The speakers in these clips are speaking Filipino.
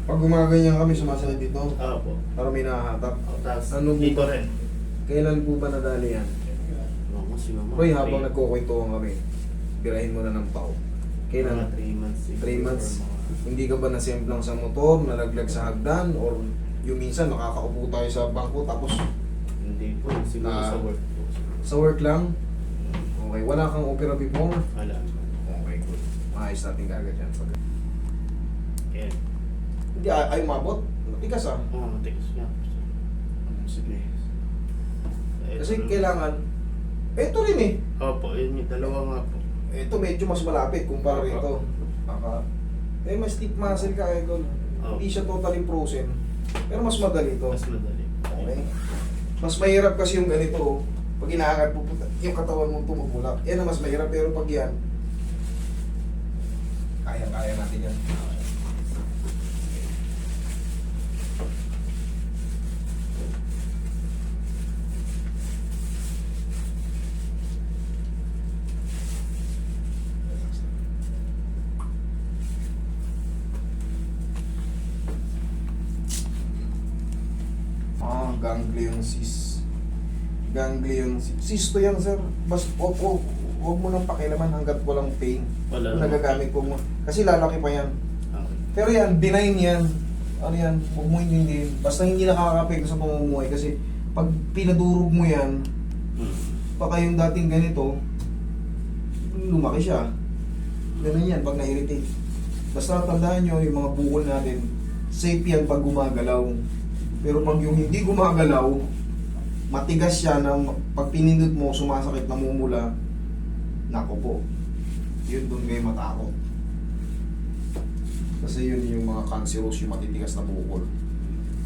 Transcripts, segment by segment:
Pag gumaganyan kami, sumasakit dito. Opo. Parang may nakahatap. Tapos Ano po dito ba? rin. Kailan po ba nadali yan? Oo, si mama. Roy, habang nagkukwentuhan kami, birahin mo na ng pao. Kailan? 3 months. 3 months. Hindi ka ba nasemplang sa motor, nalaglag sa hagdan, or yung minsan nakakaupo tayo sa bangko tapos Hindi po. Siguro sa work po. sa work lang? Okay, wala kang opera before? Wala. Okay, good. Maayos natin kagad yan. Kaya. Hindi, ay umabot. Matigas ah. Oo, matigas nga. Sige. Ito Kasi lang. kailangan, ito rin eh. Opo, yun yung dalawa nga po. Ito medyo mas malapit kumpara rito. May stiff muscle ka, idol. Hindi siya totally frozen. Pero mas madali ito. Mas madali. Okay. Mas mahirap kasi yung ganito, oh. Pag inaangat mo, yung katawan mo tumutulak. Yan ang mas mahirap, pero pag yan, kaya natin yan. Ganglion cyst. Ganglion cyst to yan, sir. Basta huwag mo nang pakialaman hanggat walang pain. Wala Kung nagagamit ko mo. Kasi lalaki pa yan. Okay. Pero yan, benign yan. Ano yan, huwag mo hindi. Basta hindi nakaka-apekto sa pamumuhay. Kasi pag pinadurog mo yan, baka yung dating ganito, lumaki siya. Ganun yan, pag na-irritate. Basta tandaan nyo, yung mga bukol natin, safe yan pag gumagalaw. Pero pag yung hindi gumagalaw, matigas siya na pag pinindot mo, sumasakit, namumula, nako po. Yun doon kayo matakot. Kasi yun yung mga cancerous, yung matitigas na bukol.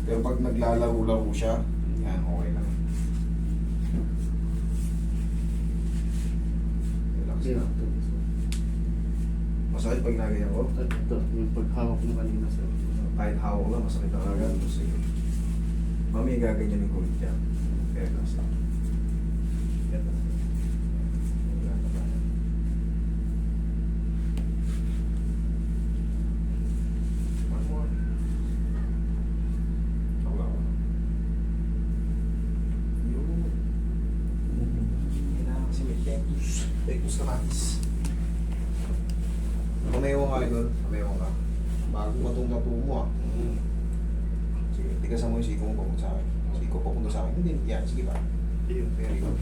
Pero pag naglalaro-laro siya, yan, okay lang. Relax na. Masakit pag nagayan ko. Ito, yung paghawak mo kanina sir. Kahit hawak lang, masakit na agad. Sige. Mami, gaganyan yung kulit yan. Relax lang. Yan. Wala na ba? One more. Wala ko. Yun. Kailangan kasi may tectus. Tectus na matis. Kumayaw ka idol. Kumayaw ka. Bago matong-mato mo ah. Sige, tigasan mo yung siko mo papunta sa akin. Siko papunta sa akin. Hindi, yan. Sige ba? Ayun. Very good.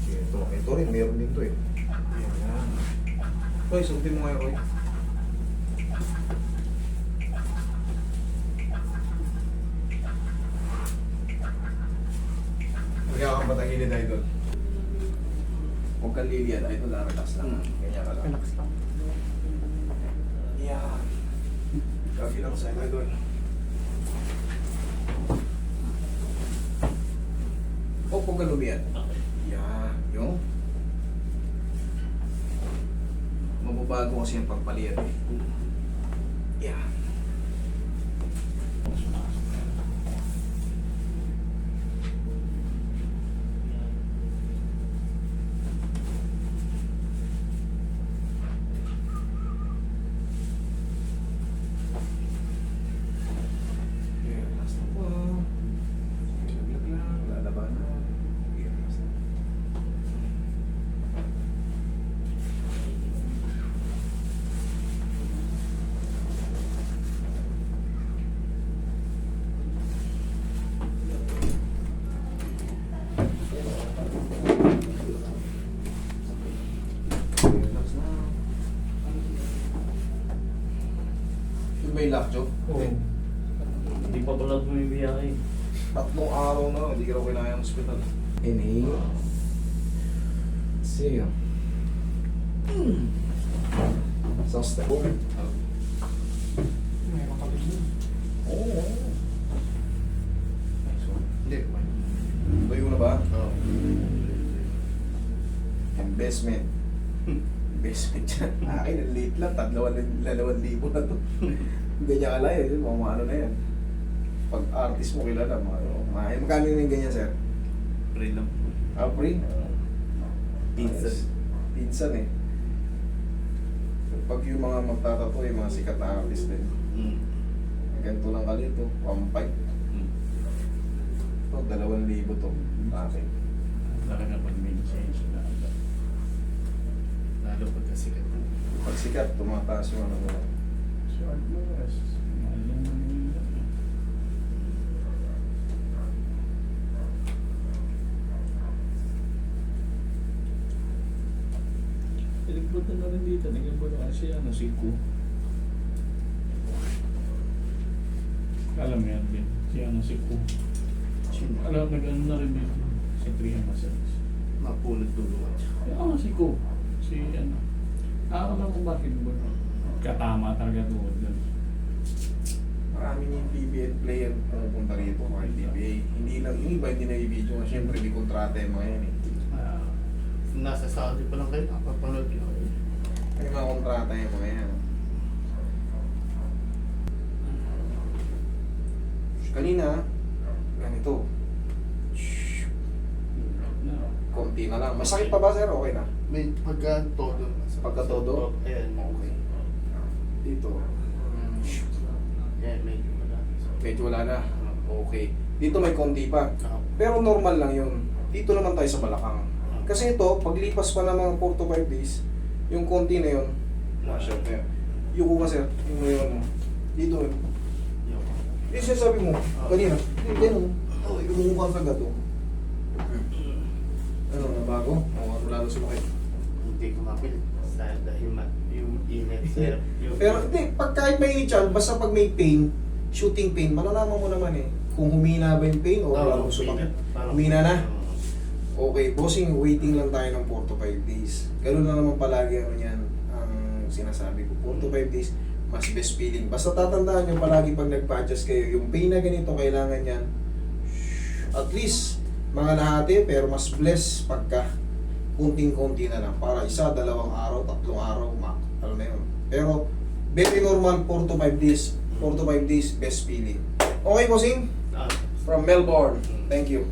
Sige, ito rin. Meron din to eh. Ayan. Roy, sultin mo ngayon, Roy. Magkakaw kang patagilid, idol. Huwag kang lilian, idol. Relax lang. Ganyan ka lang. Relax lang. Yeah. Kabilang sa idol. Huwag kang lumiyan. Okay. Yeah, yung mababago kasi yung pagpalian eh. Yeah. Yeah, last na po. Laglag lang, lalabanan. Yeah, last na. Relax na. Yun ba yung lockjaw? Oo. Hindi pa pala bumibiyahe. 3 araw na, hindi ka raw kailangan ng hospital. Inhale. Exhale. Sustain. May makapit Oo. Nice one. Hindi, kumain. Tuyo na ba? Oo. Investment. Investment yan. Akin, ang late lang. 2,000 na to. Ganyan ka lang yun. Mga ano na yan. Pag artist mo kilala, magkano yung ganyan, sir? Pray lang po. Free? Pinsan. Pinsan eh. Pag yung mga magtatato, yung mga sikat na artist din. Mm. Ganito lang ka dito, 1.5. Mm. Ito, 2,000 to. Akin. Talaga pag may change na agad. Lalo pag kasikat na. Pag sikat, tumataas yung ano mo. Short glass. Mahal yung Manila. Pinagpunta na rin dito. Nagpunta kasi ano, si Ku. Alam mo yan din. Si ano, si Ku. Alam, nag-ano na rin dito. Si Trian Masalis. Mapulot tulungan siya. Oo, si Ku. Si ano. Alam ko bakit ba? Katama talaga doon. Marami yung PBA player pumupunta rito, mga PBA. Hindi lang, yung iba hindi na-video nga. Siyempre, may kontrata yung mga yan eh. Nasa Saudi pa lang kayo, napapanood ko. May mga kontrata yung mga yan. Kanina, ganito. Konti na lang. Masakit pa ba, sir? Okay na. May pagka-todo. Pagka-todo? Ayan. Okay. Dito. Ayan, medyo malaki. Medyo wala na. Okay. Dito may konti pa. Ah, Pero normal lang yun. Dito naman tayo sa balakang. Kasi ito, paglipas pa ng mga 4 to 5 days, yung konti na yun, na-shot na yun. Yuko ka, sir. Yung ngayon, dito yun. yun. Yung sinasabi mo, kanina, yung gano'n. Oh, yung ka agad, oh. Ano, nabago? Oo, lalo sumakit. Hindi ko mapil. Dahil yung init, sir. Pero hindi, pag kahit may initial, basta pag may pain, shooting pain, malalaman mo naman eh. Kung humina ba yung pain o lalo sumakit. Humina na? Okay, bossing, waiting lang tayo ng 4 to 5 days. Ganun lang naman palagi ano yan, ang sinasabi ko. 4 to 5 days, mas best feeling. Basta tatandaan nyo palagi pag nagpa-adjust kayo, yung pain na ganito, kailangan yan, at least, mga lahati, pero mas bless pagka kunting-kunti na lang. Para 1, 2 araw, 3 araw, alam na yun. Pero, very normal, 4 to 5 days. 4 to 5 days, best feeling. Okay, bossing? From Melbourne. Thank you.